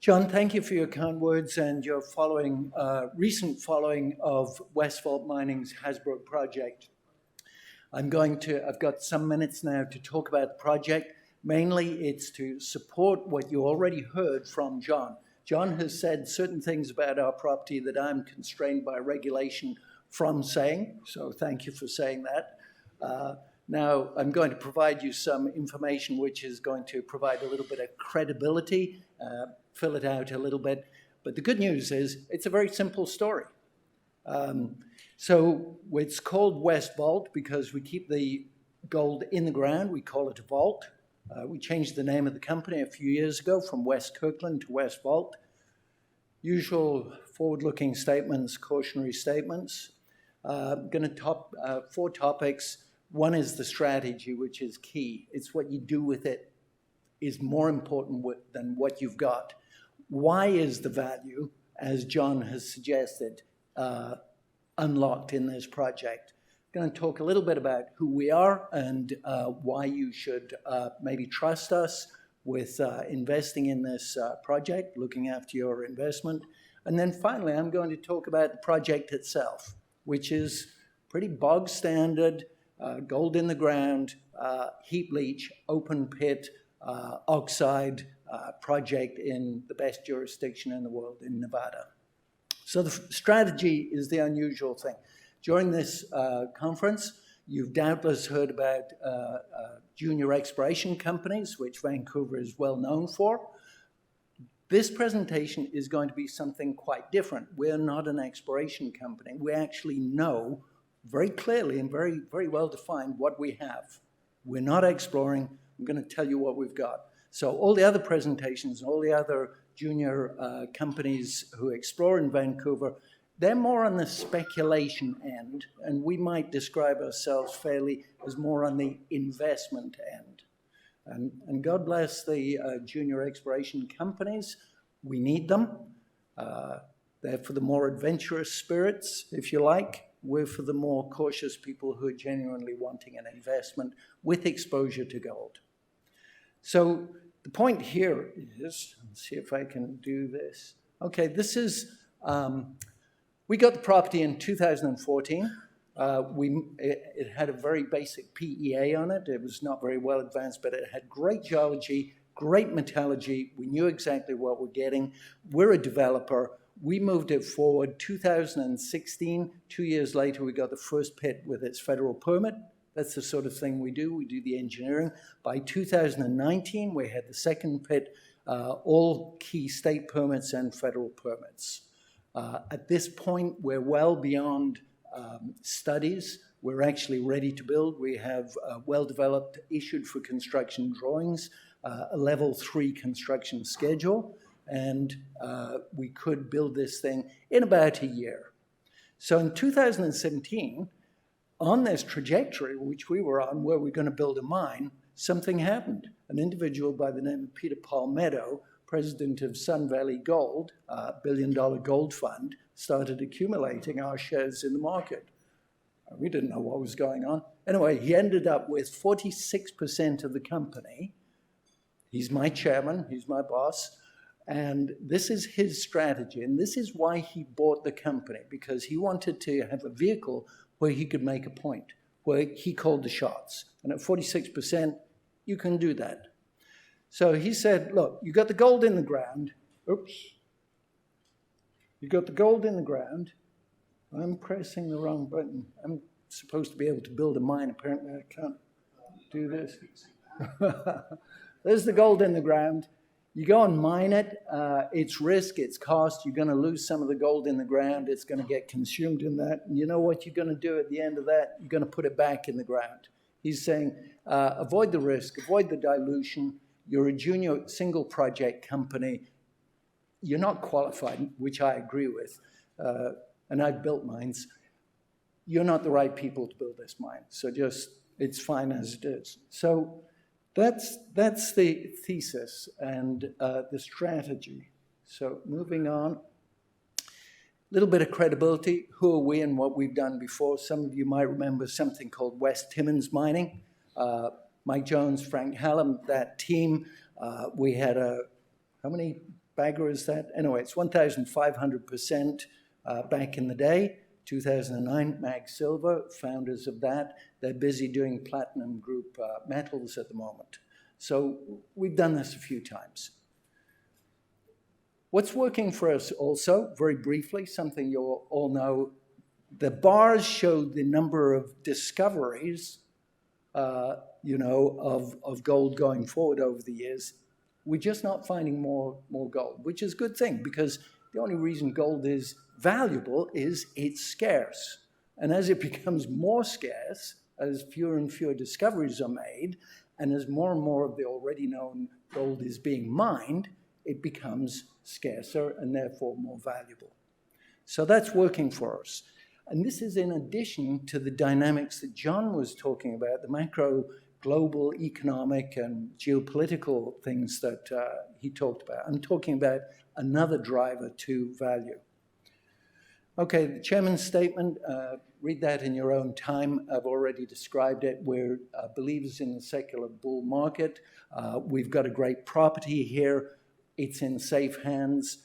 John, thank you for your kind words and your recent following of Westvault Mining's Hasbro project. I've got some minutes now to talk about the project. Mainly, it's to support what you already heard from John. John has said certain things about our property that I'm constrained by regulation from saying, so thank you for saying that. Now, I'm going to provide you some information which is going to provide a little bit of credibility, fill it out a little bit. But the good news is it's a very simple story. So it's called Westvault because we keep the gold in the ground. We call it a vault. We changed the name of the company a few years ago from West Kirkland to Westvault. Usual forward-looking statements, cautionary statements. Going to top 4 topics. One is the strategy, which is key. It's what you do with it is more important than what you've got. Why is the value, as John has suggested, unlocked in this project? I'm going to talk a little bit about who we are and why you should maybe trust us with investing in this project, looking after your investment. And then finally, I'm going to talk about the project itself, which is pretty bog standard, gold in the ground, heap leach, open pit, oxide project in the best jurisdiction in the world, in Nevada. So the strategy is the unusual thing. During this conference, you've doubtless heard about junior exploration companies, which Vancouver is well known for. This presentation is going to be something quite different. We're not an exploration company. We actually know very clearly and very, very well defined what we have. We're not exploring. I'm going to tell you what we've got. So all the other presentations, all the other junior companies who explore in Vancouver, they're more on the speculation end, and we might describe ourselves fairly as more on the investment end. And God bless the junior exploration companies. We need them. They're for the more adventurous spirits, if you like. We're for the more cautious people who are genuinely wanting an investment with exposure to gold. So the point here is, let's see if I can do this. Okay, this is, we got the property in 2014. It had a very basic PEA on it. It was not very well advanced, but it had great geology, great metallurgy. We knew exactly what we're getting. We're a developer. We moved it forward. 2016, 2 years later, we got the first pit with its federal permit. That's the sort of thing we do. We do the engineering. By 2019, we had the second pit, all key state permits and federal permits. At this point, we're well beyond studies. We're actually ready to build. We have well-developed, issued for construction drawings, a level 3 construction schedule, and we could build this thing in about a year. So in 2017, on this trajectory, which we were on, where we're going to build a mine, something happened. An individual by the name of Peter Palmetto, president of Sun Valley Gold, a billion-dollar gold fund, started accumulating our shares in the market. We didn't know what was going on. Anyway, he ended up with 46% of the company. He's my chairman, he's my boss, and this is his strategy, and this is why he bought the company, because he wanted to have a vehicle where he could make a point, where he called the shots. And at 46%, you can do that. So he said, look, you got the gold in the ground. Oops. You got the gold in the ground. I'm pressing the wrong button. I'm supposed to be able to build a mine. Apparently I can't do this. There's the gold in the ground. You go and mine it. It's risk, it's cost. You're going to lose some of the gold in the ground. It's going to get consumed in that. And you know what you're going to do at the end of that? You're going to put it back in the ground. He's saying, avoid the risk, avoid the dilution. You're a junior single project company. You're not qualified, which I agree with. And I've built mines. You're not the right people to build this mine. So just, it's fine as it is. So that's the thesis and the strategy. So moving on. A little bit of credibility. Who are we and what we've done before? Some of you might remember something called West Timmins Mining. Mike Jones, Frank Hallam, that team. We had how many bagger is that? Anyway, it's 1,500% back in the day. 2009, Mag Silver, founders of that. They're busy doing platinum group metals at the moment. So we've done this a few times. What's working for us also, very briefly, something you'll all know, the bars show the number of discoveries, of gold going forward over the years. We're just not finding more gold, which is a good thing, because the only reason gold is valuable is it's scarce. And as it becomes more scarce, as fewer and fewer discoveries are made, and as more and more of the already known gold is being mined, it becomes scarcer and therefore more valuable. So that's working for us. And this is in addition to the dynamics that John was talking about, the macro global economic and geopolitical things that he talked about. I'm talking about another driver to value. Okay, the chairman's statement, read that in your own time. I've already described it. We're believers in the secular bull market. We've got a great property here. It's in safe hands.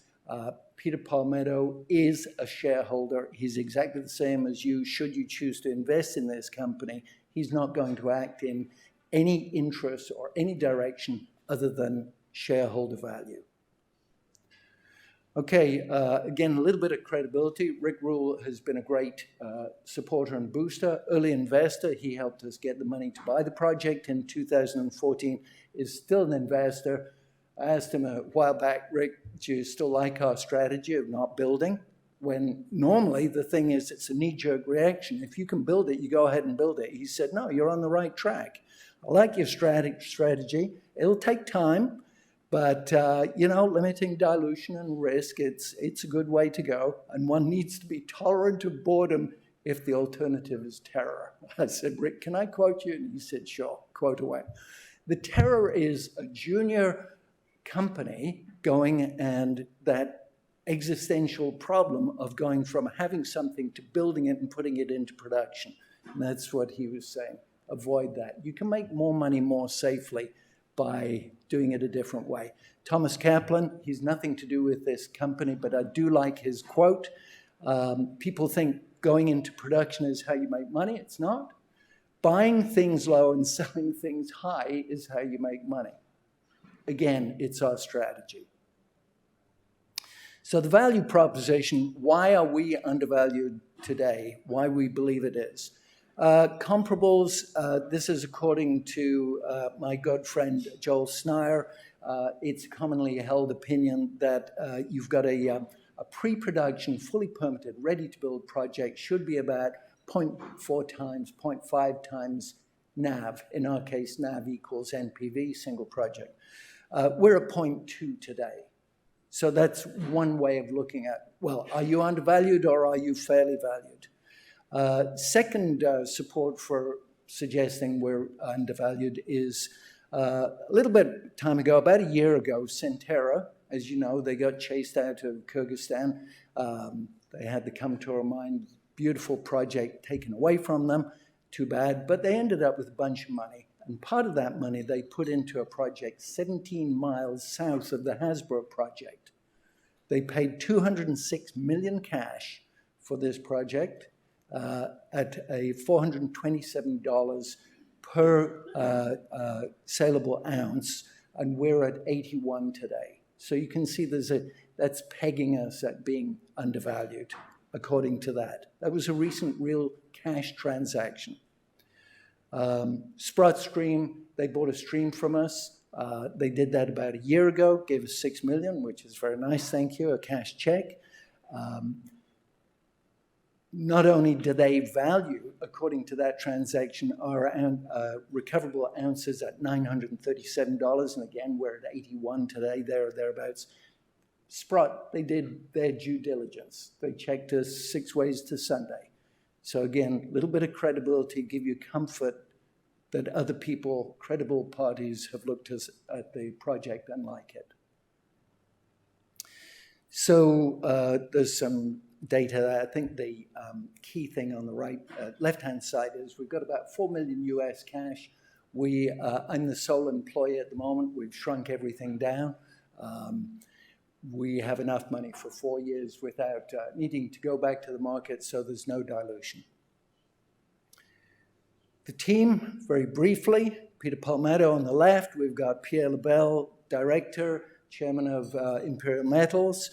Peter Palmetto is a shareholder. He's exactly the same as you. Should you choose to invest in this company, he's not going to act in any interest or any direction other than shareholder value. Okay, again, a little bit of credibility. Rick Rule has been a great supporter and booster, early investor. He helped us get the money to buy the project in 2014, is still an investor. I asked him a while back, Rick, do you still like our strategy of not building? When normally the thing is it's a knee-jerk reaction. If you can build it, you go ahead and build it. He said, no, you're on the right track. I like your strategy. It'll take time. But, limiting dilution and risk, it's a good way to go. And one needs to be tolerant of boredom if the alternative is terror. I said, Rick, can I quote you? And he said, sure, quote away. The terror is a junior company going and that existential problem of going from having something to building it and putting it into production. And that's what he was saying. Avoid that. You can make more money more safely by doing it a different way. Thomas Kaplan, he's nothing to do with this company, but I do like his quote. People think going into production is how you make money. It's not. Buying things low and selling things high is how you make money. Again, it's our strategy. So the value proposition, why are we undervalued today? Why we believe it is. Comparables, this is according to my good friend Joel Sneyer. It's commonly held opinion that you've got a pre-production, fully permitted, ready-to-build project should be about 0.4 times, 0.5 times NAV. In our case, NAV equals NPV, single project. We're at 0.2 today. So that's one way of looking at, well, are you undervalued or are you fairly valued? Second support for suggesting we're undervalued is a little bit time ago, about a year ago, Centerra, as you know, they got chased out of Kyrgyzstan. They had the Kamtura mine, beautiful project taken away from them, too bad, but they ended up with a bunch of money. And part of that money they put into a project 17 miles south of the Hasbro project. They paid $206 million cash for this project at a $427 per saleable ounce, and we're at 81 today. So you can see that's pegging us at being undervalued, according to that. That was a recent real cash transaction. Sprott Stream, they bought a stream from us. They did that about a year ago, gave us $6 million, which is very nice, thank you, a cash check. Not only do they value, according to that transaction, our recoverable ounces at $937, and again, we're at 81 today, thereabouts. Sprott, they did their due diligence. They checked us 6 ways to Sunday. So again, a little bit of credibility, give you comfort that other people, credible parties, have looked at the project and like it. So there's some data there. I think the key thing on the right, left-hand side is we've got about $4 million US cash. I'm the sole employee at the moment. We've shrunk everything down. we have enough money for 4 years without needing to go back to the market, so there's no dilution. The team, very briefly, Peter Palmetto on the left. We've got Pierre Lebel, Director, Chairman of Imperial Metals,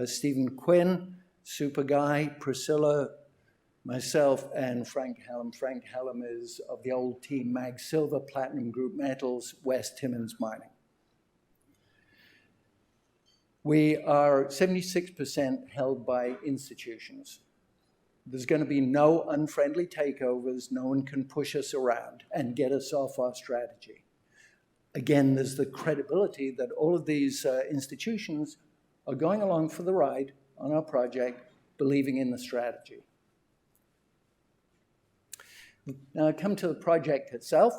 Stephen Quinn, super guy, Priscilla, myself, and Frank Hallam. Frank Hallam is of the old team, Mag Silver, Platinum Group Metals, West Timmins Mining. We are 76% held by institutions. There's going to be no unfriendly takeovers. No one can push us around and get us off our strategy. Again, there's the credibility that all of these institutions are going along for the ride on our project, believing in the strategy. Now I come to the project itself.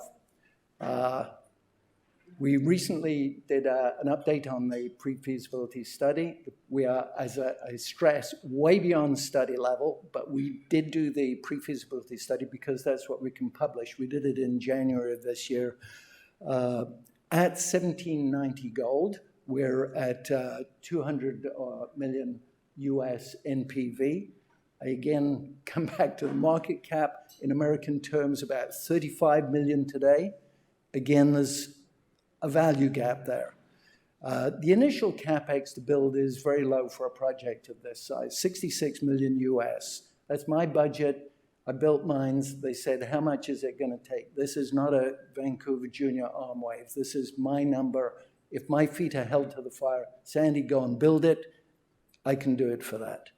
We recently did an update on the pre-feasibility study. We are, as I stress, way beyond study level, but we did do the pre-feasibility study because that's what we can publish. We did it in January of this year. At $1,790 gold, we're at 200 million US NPV. Again, come back to the market cap. In American terms, about 35 million today. Again, there's a value gap there. The initial capex to build is very low for a project of this size, 66 million US. That's my budget. I built mines. They said, how much is it going to take? This is not a Vancouver Junior arm wave. This is my number. If my feet are held to the fire, Sandy, go and build it. I can do it for that.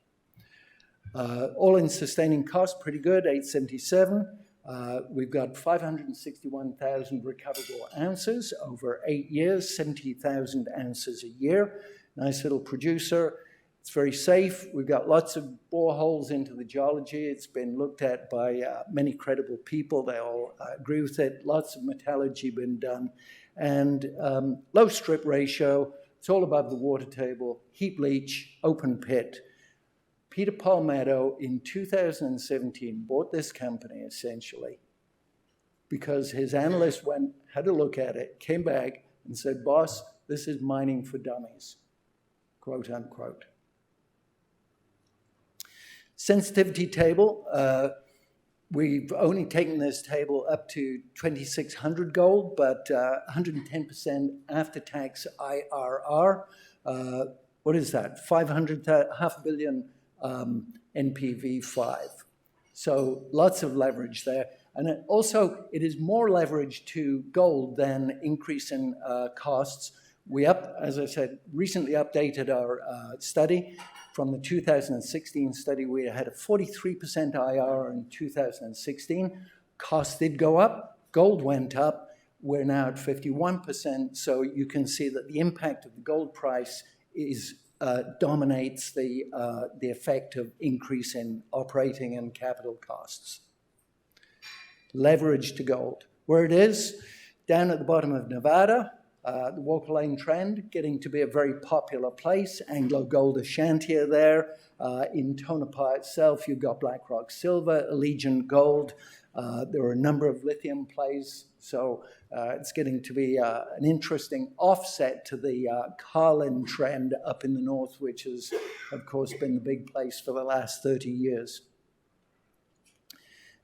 All-in sustaining cost, pretty good, $877. We've got 561,000 recoverable ounces over 8 years, 70,000 ounces a year. Nice little producer. It's very safe. We've got lots of boreholes into the geology. It's been looked at by many credible people. They all agree with it. Lots of metallurgy been done. And low strip ratio. It's all above the water table. Heap leach, open pit. Peter Palmetto in 2017 bought this company essentially because his analyst had a look at it, came back and said, boss, this is mining for dummies, quote unquote. Sensitivity table, we've only taken this table up to 2,600 gold, but 110% after-tax IRR. What is that? $500 million NPV 5. So lots of leverage there. And it is more leverage to gold than increase in costs. We, as I said, recently updated our study. From the 2016 study, we had a 43% IRR in 2016. Costs did go up. Gold went up. We're now at 51%. So you can see that the impact of the gold price dominates the effect of increase in operating and capital costs. Leverage to gold. Where it is, down at the bottom of Nevada, the Walker Lane Trend, getting to be a very popular place. Anglo Gold Ashanti there. In Tonopah itself, you've got Black Rock Silver, Allegiant Gold. There are a number of lithium plays, so it's getting to be an interesting offset to the Carlin trend up in the north, which has, of course, been the big place for the last 30 years.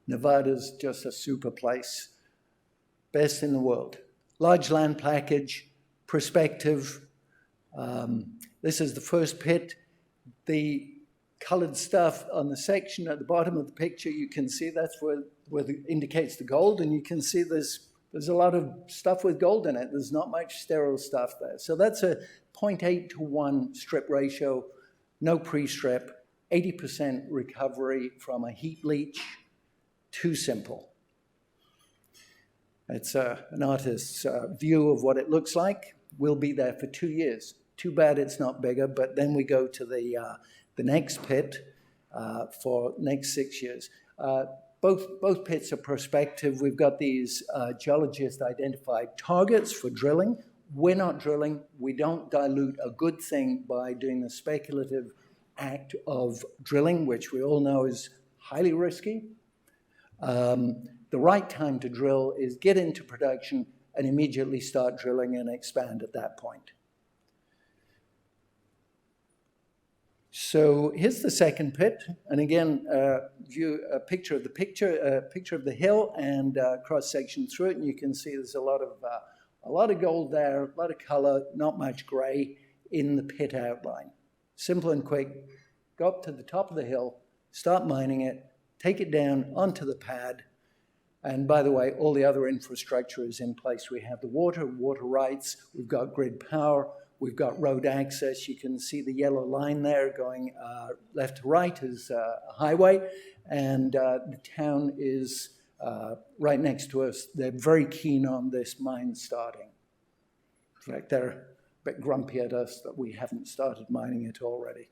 Nevada's just a super place. Best in the world. Large land package, prospective. This is the first pit. The colored stuff on the section at the bottom of the picture, you can see that's where indicates the gold, and you can see there's a lot of stuff with gold in it. There's not much sterile stuff there. So that's a 0.8 to 1 strip ratio, no pre-strip, 80% recovery from a heap leach. Too simple. It's an artist's view of what it looks like. We'll be there for 2 years. Too bad it's not bigger, but then we go to the next pit for next 6 years. Both pits are prospective. We've got these geologists identified targets for drilling. We're not drilling. We don't dilute a good thing by doing the speculative act of drilling, which we all know is highly risky. The right time to drill is get into production and immediately start drilling and expand at that point. So here's the second pit, and again, view a picture of the hill and cross section through it, and you can see there's a lot of gold there, a lot of color, not much gray in the pit outline. Simple and quick. Go up to the top of the hill, start mining it, take it down onto the pad, and by the way, all the other infrastructure is in place. We have the water rights, we've got grid power, we've got road access. You can see the yellow line there going left to right is a highway, and the town is right next to us. They're very keen on this mine starting. In fact, they're a bit grumpy at us that we haven't started mining it already.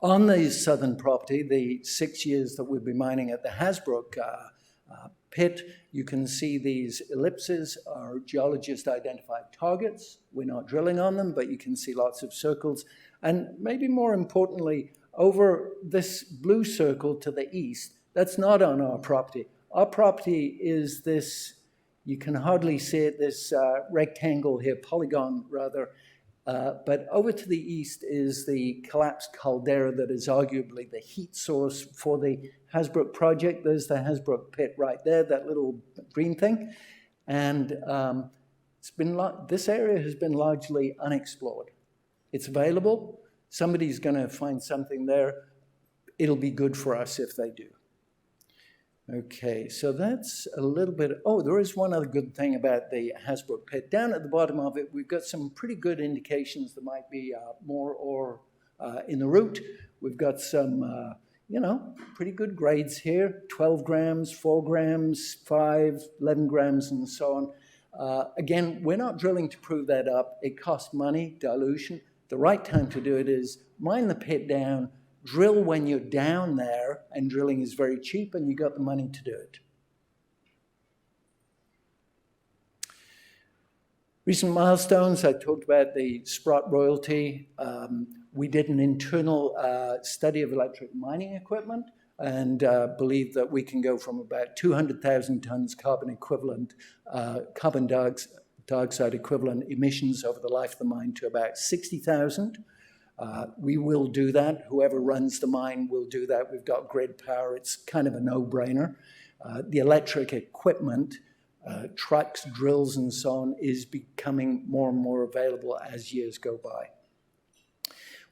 On the southern property, the 6 years that we've been mining at the Hasbrook pit, you can see these ellipses are geologist-identified targets. We're not drilling on them, but you can see lots of circles. And maybe more importantly, over this blue circle to the east, that's not on our property. Our property is this, you can hardly see it, this rectangle here, polygon rather, but over to the east is the collapsed caldera that is arguably the heat source for the Hasbrook project. There's the Hasbrook pit right there, that little green thing. And this area has been largely unexplored. It's available. Somebody's going to find something there. It'll be good for us if they do. Okay, so that's a little bit. Oh, there is one other good thing about the Hasbrook pit. Down at the bottom of it, we've got some pretty good indications there might be more ore in the root. We've got some, pretty good grades here, 12 grams, 4 grams, 5, 11 grams, and so on. Again, we're not drilling to prove that up. It costs money, dilution. The right time to do it is mine the pit down, drill when you're down there, and drilling is very cheap, and you got the money to do it. Recent milestones, I talked about the Sprott royalty. We did an internal study of electric mining equipment and believe that we can go from about 200,000 tons carbon dioxide equivalent emissions over the life of the mine to about 60,000. We will do that. Whoever runs the mine will do that. We've got grid power. It's kind of a no-brainer. The electric equipment, trucks, drills, and so on, is becoming more and more available as years go by.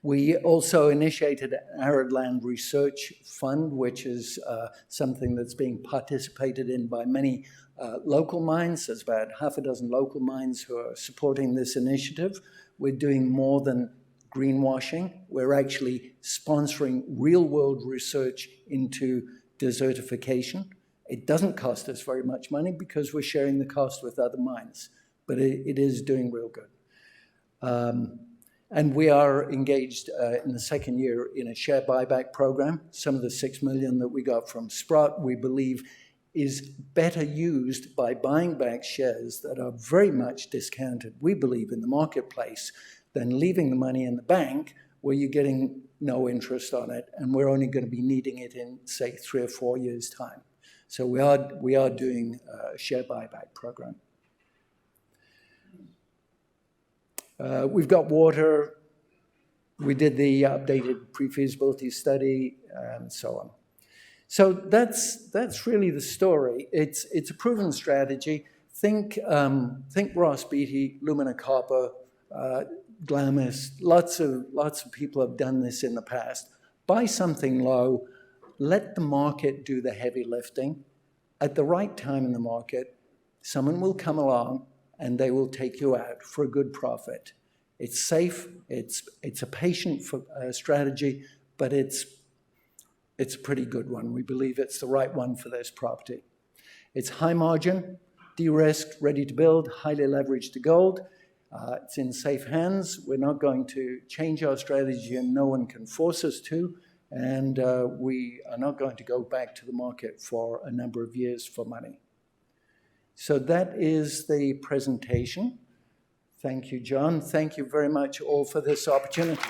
We also initiated an Arid Land Research Fund, which is something that's being participated in by many local mines. There's about half a dozen local mines who are supporting this initiative. We're doing more than greenwashing. We're actually sponsoring real-world research into desertification. It doesn't cost us very much money because we're sharing the cost with other mines, but it is doing real good. And we are engaged in the second year in a share buyback program. Some of the $6 million that we got from Sprott, we believe, is better used by buying back shares that are very much discounted, we believe, in the marketplace, than leaving the money in the bank where you're getting no interest on it, and we're only going to be needing it in, say, 3 or 4 years' time. So we are doing a share buyback program. We've got water. We did the updated pre-feasibility study and so on. So that's really the story. It's a proven strategy. Think Ross Beatty, Lumina Copper, Glamis. Lots of people have done this in the past. Buy something low. Let the market do the heavy lifting. At the right time in the market, someone will come along and they will take you out for a good profit. It's safe, it's a patient strategy, but it's a pretty good one. We believe it's the right one for this property. It's high margin, de-risked, ready to build, highly leveraged to gold. It's in safe hands. We're not going to change our strategy, and no one can force us to. And we are not going to go back to the market for a number of years for money. So that is the presentation. Thank you, John. Thank you very much all for this opportunity.